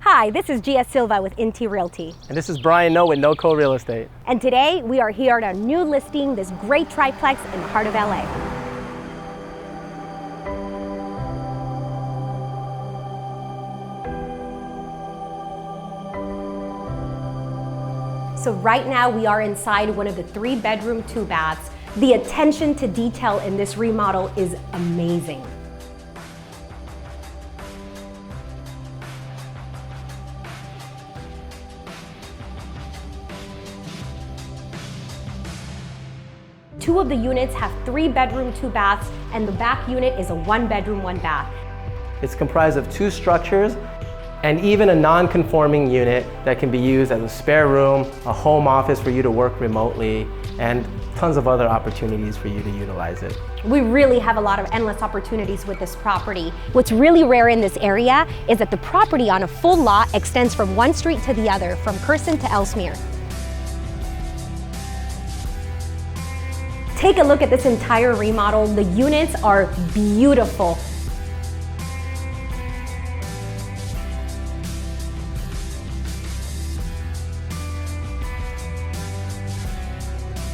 Hi, this is Gia Silva with NT Realty. And this is Brian No with NoCo Real Estate. And today we are here at our new listing, this great triplex in the heart of LA. So right now we are inside one of the 3-bedroom, 2-baths. The attention to detail in this remodel is amazing. Two of the units have 3-bedroom, 2-baths, and the back unit is a 1-bedroom, 1-bath. It's comprised of 2 structures and even a non-conforming unit that can be used as a spare room, a home office for you to work remotely, and tons of other opportunities for you to utilize it. We really have a lot of endless opportunities with this property. What's really rare in this area is that the property on a full lot extends from one street to the other, from Curson to Ellesmere. Take a look at this entire remodel. The units are beautiful.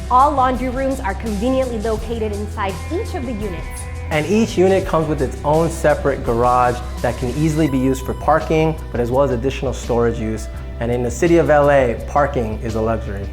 All laundry rooms are conveniently located inside each of the units. And each unit comes with its own separate garage that can easily be used for parking, but as well as additional storage use. And in the city of LA, parking is a luxury.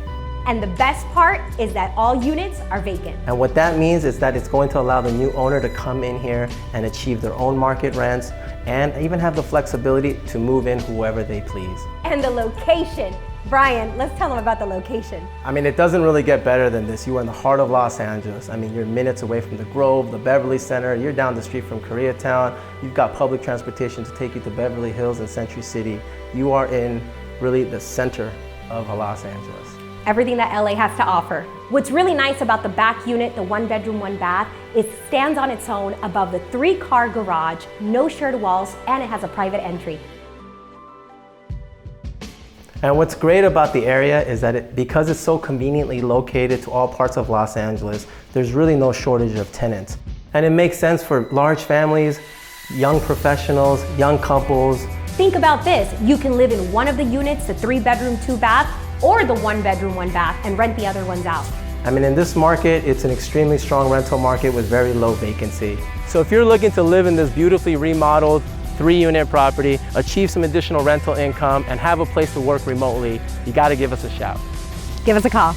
And the best part is that all units are vacant. And what that means is that it's going to allow the new owner to come in here and achieve their own market rents and even have the flexibility to move in whoever they please. And the location. Brian, let's tell them about the location. I mean, it doesn't really get better than this. You are in the heart of Los Angeles. I mean, you're minutes away from the Grove, the Beverly Center. You're down the street from Koreatown. You've got public transportation to take you to Beverly Hills and Century City. You are in really the center of Los Angeles. Everything that LA has to offer. What's really nice about the back unit, the 1-bedroom, 1-bath, it stands on its own above the 3-car garage, no shared walls, and it has a private entry. And what's great about the area is that because it's so conveniently located to all parts of Los Angeles, there's really no shortage of tenants. And it makes sense for large families, young professionals, young couples. Think about this. You can live in one of the units, the 3-bedroom, 2-bath, or the 1-bedroom, 1-bath, and rent the other ones out. I mean, in this market, it's an extremely strong rental market with very low vacancy. So if you're looking to live in this beautifully remodeled 3-unit property, achieve some additional rental income, and have a place to work remotely, you gotta give us a shout. Give us a call.